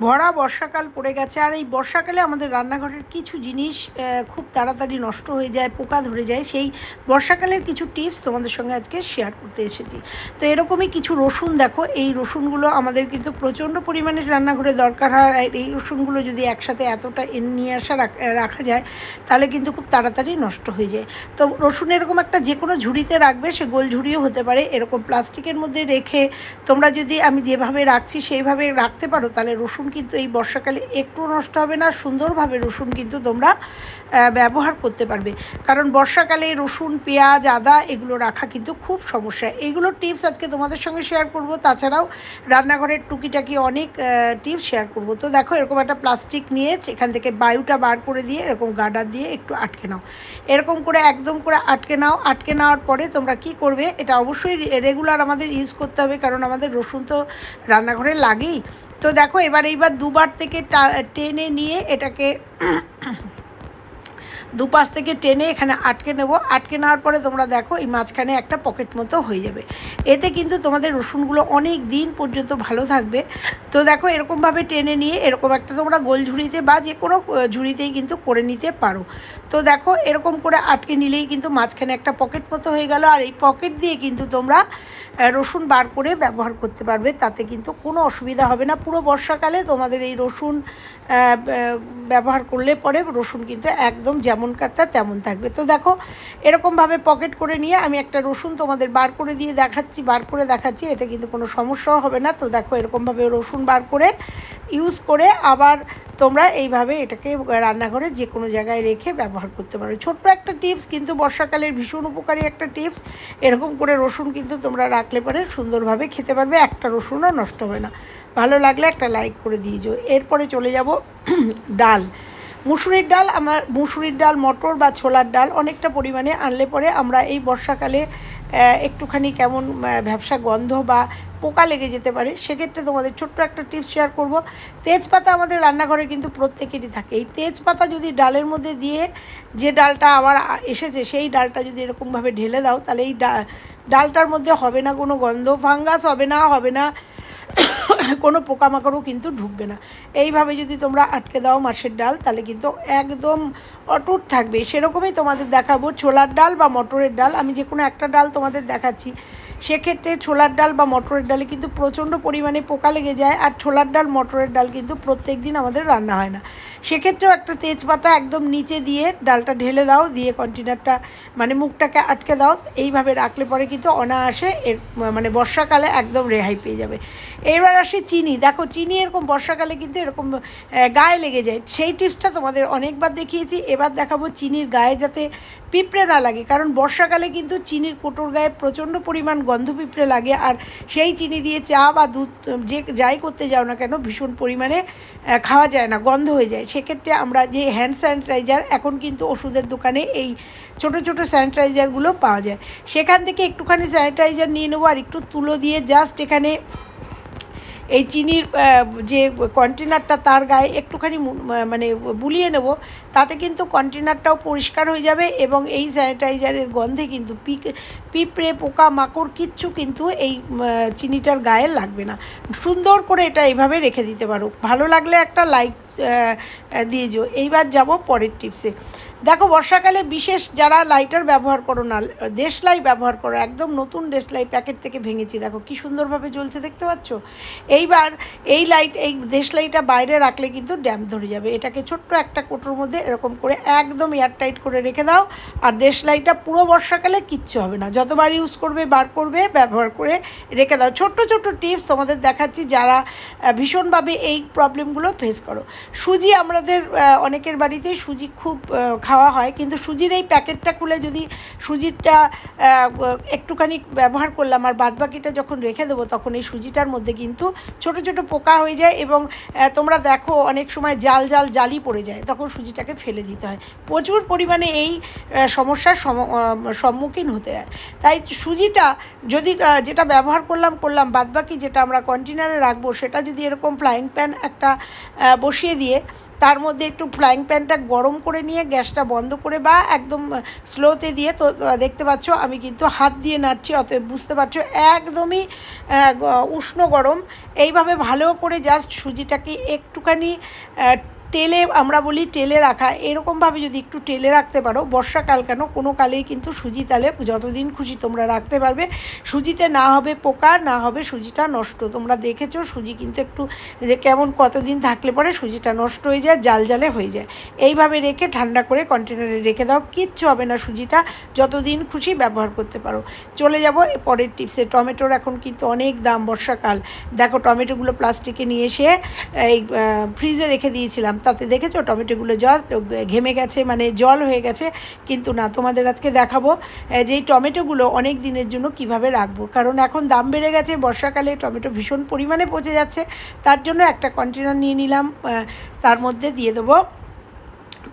ভরা বর্ষাকাল পড়ে গেছে, আর এই বর্ষাকালে আমাদের রান্নাঘরের কিছু জিনিস খুব তাড়াতাড়ি নষ্ট হয়ে যায়, পোকা ধরে যায়। সেই বর্ষাকালের কিছু টিপস তোমাদের সঙ্গে আজকে শেয়ার করতে এসেছি। তো এরকমই কিছু রসুন, দেখো এই রসুনগুলো আমাদের কিন্তু প্রচণ্ড পরিমাণে রান্নাঘরে দরকার হয়। আর এই রসুনগুলো যদি একসাথে এতটা নিয়ে আসা রাখা যায় তাহলে কিন্তু খুব তাড়াতাড়ি নষ্ট হয়ে যায়। তো রসুন এরকম একটা যে কোনো ঝুড়িতে রাখবে, সে গোল ঝুড়িও হতে পারে, এরকম প্লাস্টিকের মধ্যে রেখে তোমরা যদি আমি যেভাবে রাখছি সেইভাবে রাখতে পারো তাহলে রসুন কিন্তু এই বর্ষাকালে একটু নষ্ট হবে না, সুন্দরভাবে রসুন কিন্তু তোমরা ব্যবহার করতে পারবে। কারণ বর্ষাকালে রসুন, পেঁয়াজ, আদা এগুলো রাখা কিন্তু খুব সমস্যা। এইগুলোর টিপস আজকে তোমাদের সঙ্গে শেয়ার করব। তাছাড়াও রান্নাঘরের টুকিটাকি অনেক টিপস শেয়ার করব। তো দেখো এরকম একটা প্লাস্টিক নিয়ে এখান থেকে বায়ুটা বার করে দিয়ে এরকম গার্ডার দিয়ে একটু আটকে নাও, এরকম করে একদম করে আটকে নাও। আটকে নেওয়ার পরে তোমরা কি করবে, এটা অবশ্যই রেগুলার আমাদের ইউজ করতে হবে, কারণ আমাদের রসুন তো রান্নাঘরে লাগেই। তো দেখো এইবার দুবার থেকে টেনে নিয়ে এটাকে দুপাশ থেকে টেনে এখানে আটকে নেব। আটকে নেওয়ার পরে তোমরা দেখো এই মাঝখানে একটা পকেট মতো হয়ে যাবে। এতে কিন্তু তোমাদের রসুনগুলো অনেক দিন পর্যন্ত ভালো থাকবে। তো দেখো এরকমভাবে টেনে নিয়ে এরকম একটা তোমরা গোল ঝুড়িতে বা যে কোনো ঝুড়িতেই কিন্তু করে নিতে পারো। তো দেখো এরকম করে আটকে নিলেই কিন্তু মাঝখানে একটা পকেট মতো হয়ে গেল। আর এই পকেট দিয়ে কিন্তু তোমরা রসুন বার করে ব্যবহার করতে পারবে, তাতে কিন্তু কোনো অসুবিধা হবে না। পুরো বর্ষাকালে তোমাদের এই রসুন ব্যবহার করলে পরে রসুন কিন্তু একদম যেমন কাতা তেমন থাকবে। তো দেখো এরকমভাবে পকেট করে নিয়ে আমি একটা রসুন তোমাদের বার করে দেখাচ্ছি, এতে কিন্তু কোনো সমস্যাও হবে না। তো দেখো এরকমভাবে রসুন বার করে ইউজ করে আবার তোমরা এইভাবে এটাকে রান্নাঘরে যে কোনো জায়গায় রেখে ব্যবহার করতে পারো। ছোট্ট একটা টিপস, কিন্তু বর্ষাকালের ভীষণ উপকারী একটা টিপস। এরকম করে রসুন কিন্তু তোমরা রাখলে পরে সুন্দরভাবে খেতে পারবে, একটা রসুনও নষ্ট হবে না। ভালো লাগলে একটা লাইক করে দিয়েছো। এরপরে চলে যাব ডাল। মুসুরির ডাল, মটর বা ছোলার ডাল অনেকটা পরিমাণে আনলে পরে আমরা এই বর্ষাকালে একটুখানি কেমন ভ্যাপসা গন্ধ বা পোকা লেগে যেতে পারে, সেক্ষেত্রে তোমাদের ছোট্ট একটা টিপস শেয়ার করব। তেজপাতা আমাদের রান্নাঘরে কিন্তু প্রত্যেকেরই থাকে। এই তেজপাতা যদি ডালের মধ্যে দিয়ে, যে ডালটা আবার এসেছে সেই ডালটা যদি এরকমভাবে ঢেলে দাও, তাহলে এই ডালটার মধ্যে হবে না কোনো গন্ধ, ফাঙ্গাস হবে না কোনো পোকামাকড়ও কিন্তু ঢুকবে না। এইভাবে যদি তোমরা আটকে দাও মাছের ডাল, তাহলে কিন্তু একদম অটুট থাকবে। সেরকমই তোমাদের দেখাবো ছোলার ডাল বা মটরের ডাল। আমি যে কোনো একটা ডাল তোমাদের দেখাচ্ছি। সেক্ষেত্রে ছোলার ডাল বা মটরের ডালে কিন্তু প্রচণ্ড পরিমাণে পোকা লেগে যায়, আর ছোলার ডাল, মটরের ডাল কিন্তু প্রত্যেক দিন আমাদের রান্না হয় না। সেক্ষেত্রেও একটা তেজপাতা একদম নিচে দিয়ে ডালটা ঢেলে দাও, দিয়ে কন্টেনারটা মানে মুখটাকে আটকে দাও। এইভাবে রাখলে পরে কিন্তু অনায়াসে এর মানে বর্ষাকালে একদম রেহাই পেয়ে যাবে। এবার আসে চিনি। দেখো চিনি এরকম বর্ষাকালে কিন্তু এরকম গায়ে লেগে যায়, সেই টিপসটা তোমাদের অনেকবার দেখিয়েছি। এবার দেখাবো চিনির গায়ে যাতে পিঁপড়ে না লাগে, কারণ বর্ষাকালে কিন্তু চিনির কোটোর গায়ে প্রচণ্ড পরিমাণ গন্ধ পিঁপড়ে লাগে। আর সেই চিনি দিয়ে চা বা দুধ যে যাই করতে যাও না কেন ভীষণ পরিমাণে খাওয়া যায় না, গন্ধ হয়ে যায়। সেক্ষেত্রে আমরা যে হ্যান্ড স্যানিটাইজার, এখন কিন্তু ওষুধের দোকানে এই ছোটো ছোটো স্যানিটাইজারগুলো পাওয়া যায়, সেখান থেকে একটুখানি স্যানিটাইজার নিয়ে নেবো, আর একটু তুলো দিয়ে জাস্ট এখানে এই চিনির যে কন্টেনারটা তার গায়ে একটুখানি মানে বুলিয়ে নেব, তাতে কিন্তু কন্টেনারটাও পরিষ্কার হয়ে যাবে এবং এই স্যানিটাইজারের গন্ধে কিন্তু পিঁপড়ে, পোকা মাকড় কিচ্ছু কিন্তু এই চিনিটার গায়ে লাগবে না। সুন্দর করে এটা এইভাবে রেখে দিতে পারো। ভালো লাগলে একটা লাইক দিয়ে যাও। এইবার যাব পরের টিপসে। দেখো বর্ষাকালে বিশেষ যারা লাইটার ব্যবহার করো না, দেশলাই ব্যবহার করো, একদম নতুন দেশলাই প্যাকেট থেকে ভেঙেছি, দেখো কি সুন্দরভাবে জ্বলছে, দেখতে পাচ্ছ। এইবার এই দেশলাইটা বাইরে রাখলে কিন্তু ড্যাম্প ধরে যাবে। এটাকে ছোট্ট একটা কোটোর মধ্যে এরকম করে একদম এয়ারটাইট করে রেখে দাও, আর দেশলাইটা পুরো বর্ষাকালে কিচ্ছু হবে না। যতবার ইউজ করবে বার করবে, ব্যবহার করে রেখে দাও। ছোট্ট ছোট্ট টিপস তোমাদের দেখাচ্ছি যারা ভীষণভাবে এই প্রবলেমগুলো ফেস করো। সুজি, আমাদের অনেকের বাড়িতেই সুজি খুব খাওয়া হয়, কিন্তু সুজির এই প্যাকেটটা খুলে যদি সুজিটা একটুখানি ব্যবহার করলাম আর বাদবাকিটা যখন রেখে দেবো, তখন এই সুজিটার মধ্যে কিন্তু ছোট ছোট পোকা হয়ে যায় এবং তোমরা দেখো অনেক সময় জালি পড়ে যায়, তখন সুজিটাকে ফেলে দিতে হয়। প্রচুর পরিমাণে এই সমস্যার সম্মুখীন হতে হয়। তাই সুজিটা যদি যেটা ব্যবহার করলাম বাদবাকি যেটা আমরা কন্টেনারে রাখবো, সেটা যদি এরকম ফ্রাইং প্যান একটা বসিয়ে দিয়ে তার মধ্যে একটু ফ্রাইং প্যানটা গরম করে নিয়ে গ্যাসটা বন্ধ করে বা একদম স্লোতে দিয়ে, তো দেখতে পাচ্ছ আমি কিন্তু হাত দিয়ে নাড়ছি, অতএব বুঝতে পারছো একদমই উষ্ণ গরম। এইভাবে ভালো করে জাস্ট সুজিটাকে একটুখানি তেলে, আমরা বলি তেলে রাখা, এরকমভাবে যদি একটু তেলে রাখতে পারো, বর্ষাকাল কেন কোনো কালেই কিন্তু সুজি তালে যতদিন খুশি তোমরা রাখতে পারবে। সুজিতে না হবে পোকা, না হবে সুজিটা নষ্ট। তোমরা দেখেছো সুজি কিন্তু একটু কেমন কতদিন থাকলে পরে সুজিটা নষ্ট হয়ে যায়, জাল জালে হয়ে যায়। এইভাবে রেখে ঠান্ডা করে কন্টেনারে রেখে দাও, কিচ্ছু হবে না, সুজিটা যতদিন খুশি ব্যবহার করতে পারো। চলে যাব পরের টিপসে। টমেটোর এখন কিন্তু অনেক দাম, বর্ষাকাল। দেখো টমেটোগুলো প্লাস্টিকে নিয়ে এসে এই ফ্রিজে রেখে দিয়েছিলাম, তাতে দেখেছো টমেটোগুলো ঘেমে গেছে, মানে জল হয়ে গেছে। কিন্তু না, তোমাদের আজকে দেখাবো যে এই টমেটোগুলো অনেক দিনের জন্য কিভাবে রাখবো। কারণ এখন দাম বেড়ে গেছে, বর্ষাকালে টমেটো ভীষণ পরিমাণে পচে যাচ্ছে। তার জন্য একটা কন্টেনার নিয়ে নিলাম, তার মধ্যে দিয়ে দেবো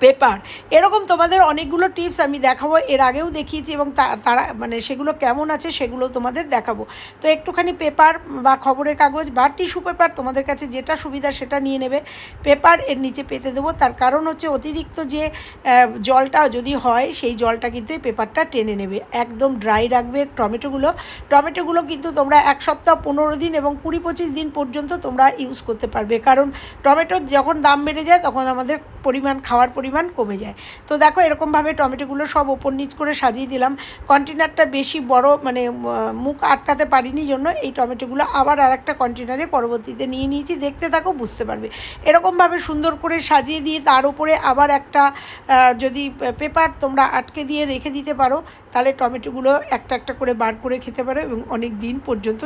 পেপার। এরকম তোমাদের অনেকগুলো টিপস আমি দেখাবো, এর আগেও দেখিয়েছি, এবং তারা মানে সেগুলো কেমন আছে সেগুলো তোমাদের দেখাবো। তো একটুখানি পেপার বা খবরের কাগজ বা টিস্যু পেপার, তোমাদের কাছে যেটা সুবিধা সেটা নিয়ে নেবে। পেপার এর নিচে পেতে দেবো, তার কারণ হচ্ছে অতিরিক্ত যে জলটা যদি হয় সেই জলটা কিন্তু এই পেপারটা টেনে নেবে। একদম ড্রাই রাখবে টমেটোগুলো কিন্তু তোমরা 1 সপ্তাহ 15 দিন এবং 20-25 দিন পর্যন্ত তোমরা ইউজ করতে পারবে। কারণ টমেটোর যখন দাম বেড়ে যায় তখন আমাদের খাওয়ার পরিমাণ কমে যায়। তো দেখো এরকমভাবে টমেটোগুলো সব ওপর নিচ করে সাজিয়ে দিলাম। কন্টেনারটা বেশি বড়, মানে মুখ আটকাতে পারিনি জন্য এই টমেটোগুলো আবার আরেকটা কন্টেনারে পরবর্তীতে নিয়ে নিয়েছি। দেখতে থাকো, বুঝতে পারবে। এরকমভাবে সুন্দর করে সাজিয়ে দিয়ে তার উপরে আবার একটা যদি পেপার তোমরা আটকে দিয়ে রেখে দিতে পারো, তাহলে টমেটোগুলো একটা একটা করে বার করে খেতে পারো এবং অনেক দিন পর্যন্ত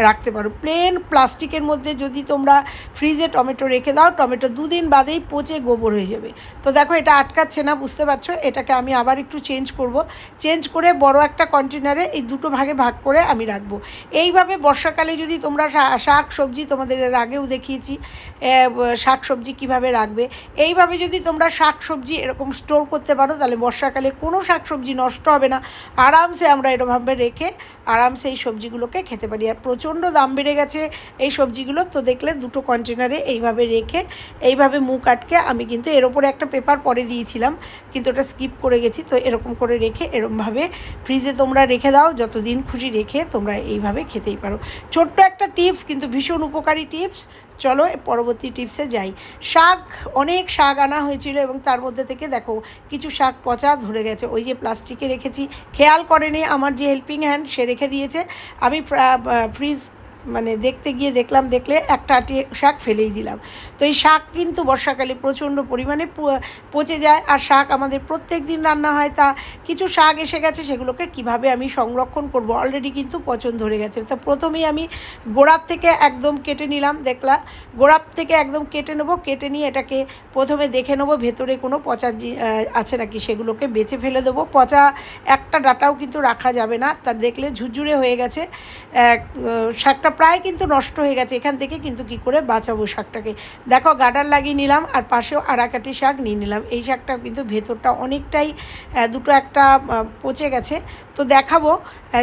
রাখতে পারো। প্লেন প্লাস্টিকের মধ্যে যদি তোমরা ফ্রিজে টমেটো রেখে দাও, টমেটো 2 দিন বাদেই পচে গোবর হয়ে যাবে। তো দেখো এটা আটকাচ্ছে না, বুঝতে পারছো। এটাকে আমি আবার একটু চেঞ্জ করে বড় একটা কন্টেনারে এই দুটো ভাগে ভাগ করে আমি রাখবো। এইভাবে বর্ষাকালে যদি তোমরা শাক সবজি, তোমাদের এর আগেও দেখিয়েছি শাক সবজি কীভাবে রাখবে, এইভাবে যদি তোমরা শাক সবজি এরকম স্টোর করতে পারো, তাহলে বর্ষাকালে কোনো শাক সবজি নষ্ট হবে না। আরামসে আমরা এরকমভাবে রেখে আরামসে এই সবজিগুলোকে খেতে পারি। আর প্রচণ্ড দাম বেড়ে গেছে এই সবজিগুলো, তো দেখলে দুটো কন্টেনারে এইভাবে রেখে এইভাবে মুখ আটকে, আমি কিন্তু এর ওপরে একটা পেপার পরে দিয়েছিলাম কিন্তু ওটা স্কিপ করে গেছি। তো এরকম করে রেখে এরকমভাবে ফ্রিজে তোমরা রেখে দাও, যতদিন খুশি রেখে তোমরা এইভাবে খেতেই পারো। ছোট্ট একটা টিপস, কিন্তু ভীষণ উপকারী টিপস। চলো পরবর্তী টিপসে যাই। অনেক শাক আনা হয়েছিল এবং তার মধ্যে থেকে দেখো কিছু শাক পচা ধরে গেছে। ওই যে প্লাস্টিকে রেখেছি, খেয়াল করেনি আমার যে হেল্পিং হ্যান্ড, সে রেখে দিয়েছে। আমি ফ্রিজ মানে দেখলে একটা শাক ফেলেই দিলাম। তো এই শাক কিন্তু বর্ষাকালে প্রচণ্ড পরিমাণে পচে যায়। আর শাক আমাদের প্রত্যেক দিন রান্না হয়, তা কিছু শাক এসে গেছে, সেগুলোকে কিভাবে আমি সংরক্ষণ করব, অলরেডি কিন্তু পচন ধরে গেছে। তো প্রথমেই আমি গোড়ার থেকে একদম কেটে নিলাম, গোড়ার থেকে একদম কেটে নেবো। কেটে নিয়ে এটাকে প্রথমে দেখে নেবো ভেতরে কোনো পচা আছে নাকি, সেগুলোকে বেছে ফেলে দেবো। পচা একটা ডাঁটাও কিন্তু রাখা যাবে না, তা দেখলে ঝুরঝুরে হয়ে গেছে শাকটা, প্রায় কিন্তু নষ্ট হয়ে গেছে। এখান থেকে কিন্তু কি করে বাঁচাবো শাকটাকে। দেখো গার্ডার লাগিয়ে নিলাম, আর পাশেও আরাকাটি শাক নিয়ে নিলাম। এই শাকটাও কিন্তু ভেতরটা অনেকটাই দুটো একটা পচে গেছে। তো দেখাবো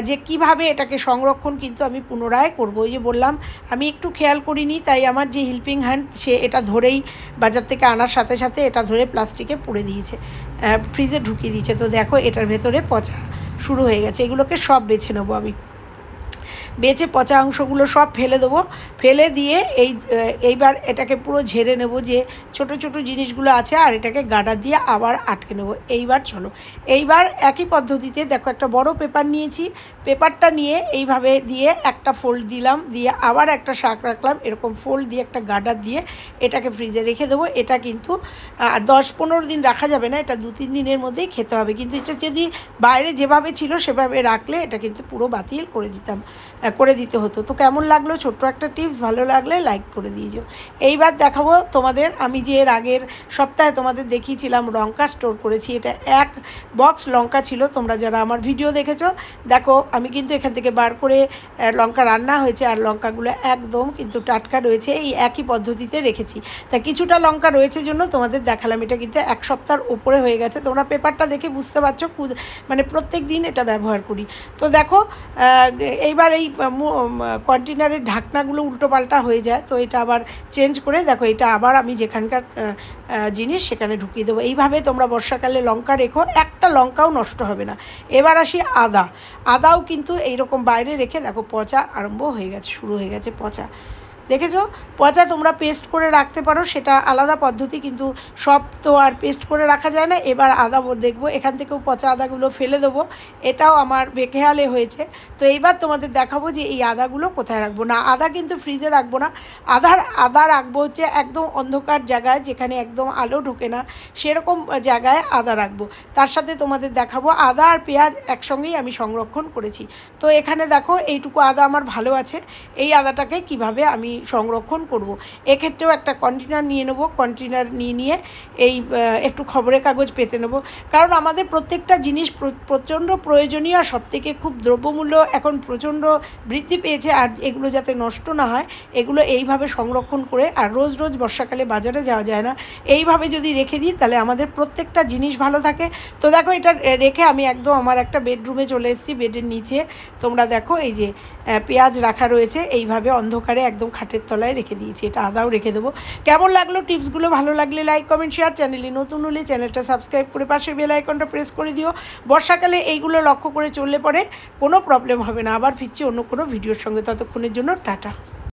যে কিভাবে এটাকে সংরক্ষণ কিন্তু আমি পুনরায় করব। ওই যে বললাম আমি একটু খেয়াল করিনি, তাই আমার যে হেল্পিং হ্যান্ড সে এটা ধরেই বাজার থেকে আনার সাথে সাথে এটা ধরে প্লাস্টিকে পুড়ে দিয়েছে, ফ্রিজে ঢুকিয়ে দিয়েছে। তো দেখো এটার ভেতরে পচা শুরু হয়ে গেছে। এগুলোকে সব বেছে নেবো আমি, বেছে পচা অংশগুলো সব ফেলে দেবো। ফেলে দিয়ে এইবার এটাকে পুরো ঝেড়ে নেব যে ছোট ছোট জিনিসগুলো আছে, আর এটাকে গার্ডার দিয়ে আবার আটকে নেব। এইবার একই পদ্ধতিতে দেখো একটা বড় পেপার নিয়েছি, পেপারটা নিয়ে এইভাবে দিয়ে একটা ফোল্ড দিলাম, দিয়ে আবার একটা শাক রাখলাম, এরকম ফোল্ড দিয়ে একটা গার্ডার দিয়ে এটাকে ফ্রিজে রেখে দেবো। এটা কিন্তু 10-15 দিন রাখা যাবে না, এটা 2-3 দিনের মধ্যেই খেতে হবে। কিন্তু এটা যদি বাইরে যেভাবে ছিল সেভাবে রাখলে এটা কিন্তু পুরো বাতিল করে দিতে হতো। তো কেমন লাগলো ছোট্ট একটা টিপস, ভালো লাগলে লাইক করে দিয়েছো। এইবার দেখাবো তোমাদের, আমি যে এর আগের সপ্তাহে তোমাদের দেখিয়েছিলাম লঙ্কা স্টোর করেছি। এটা 1 বক্স লঙ্কা ছিল, তোমরা যারা আমার ভিডিও দেখেছো দেখো আমি কিন্তু এখান থেকে বার করে লঙ্কা রান্না হয়েছে, আর লঙ্কাগুলো একদম কিন্তু টাটকা রয়েছে। এই একই পদ্ধতিতে রেখেছি, তা কিছুটা লঙ্কা রয়েছে জন্য তোমাদের দেখালাম। এটা কিন্তু 1 সপ্তাহের উপরে হয়ে গেছে, তোমরা পেপারটা দেখে বুঝতে পারছো, মানে প্রত্যেক দিন এটা ব্যবহার করি। তো দেখো এইবার এই কন্টেনারের ঢাকনাগুলো উল্টোপাল্টা হয়ে যায়, তো এটা আবার চেঞ্জ করে দেখো এটা আবার আমি যেখানকার জিনিস সেখানে ঢুকিয়ে দেবো। এইভাবে তোমরা বর্ষাকালে লঙ্কা রেখো, একটা লঙ্কাও নষ্ট হবে না। এবার আসি আদাও কিন্তু এইরকম বাইরে রেখে দেখো পচা আরম্ভ হয়ে গেছে, শুরু হয়ে গেছে পচা। দেখেছো পচা তোমরা পেস্ট করে রাখতে পারো, সেটা আলাদা পদ্ধতি, কিন্তু সব তো আর পেস্ট করে রাখা যায় না। এবার আদা দেখবো, এখান থেকেও পচা আদাগুলো ফেলে দেবো, এটাও আমার বেখেয়ালে হয়েছে। তো এইবার তোমাদের দেখাবো যে এই আদাগুলো কোথায় রাখবো। না, আদা কিন্তু ফ্রিজে রাখবো না, আদা রাখবো হচ্ছে একদম অন্ধকার জায়গায়, যেখানে একদম আলো ঢোকে না, সেরকম জায়গায় আদা রাখবো। তার সাথে তোমাদের দেখাবো আদা আর পেঁয়াজ একসঙ্গেই আমি সংরক্ষণ করেছি। তো এখানে দেখো এইটুকু আদা আমার ভালো আছে, এই আদাটাকে কিভাবে আমি সংরক্ষণ করব। এক্ষেত্রেও একটা কন্টেনার নিয়ে নেবো, কন্টেনার নিয়ে এই একটু খবরের কাগজ পেতে নেবো, কারণ আমাদের প্রত্যেকটা জিনিস প্রচণ্ড প্রয়োজনীয়, আর সবথেকে খুব দ্রব্যমূল্য এখন প্রচণ্ড বৃদ্ধি পেয়েছে, আর এগুলো যাতে নষ্ট না হয় এগুলো এইভাবে সংরক্ষণ করে, আর রোজ রোজ বর্ষাকালে বাজারে যাওয়া যায় না, এইভাবে যদি রেখে দিই তাহলে আমাদের প্রত্যেকটা জিনিস ভালো থাকে। তো দেখো এটা রেখে আমি একদম আমার একটা বেডরুমে চলে এসেছি, বেডের নিচে তোমরা দেখো এই যে পেঁয়াজ রাখা রয়েছে, এইভাবে অন্ধকারে একদম খাটের তলায় রেখে দিয়েছি। এটা আদাও রেখে দেবো। কেমন লাগলো টিপসগুলো? ভালো লাগলে লাইক কমেন্ট শেয়ার, চ্যানেলে নতুন হলে চ্যানেলটা সাবস্ক্রাইব করে পাশের বেল আইকনটা প্রেস করে দিও। বর্ষাকালে এইগুলো লক্ষ্য করে চললে পরে কোনো প্রবলেম হবে না। আবার ফিরছি অন্য কোনো ভিডিওর সঙ্গে, ততক্ষণের জন্য টাটা।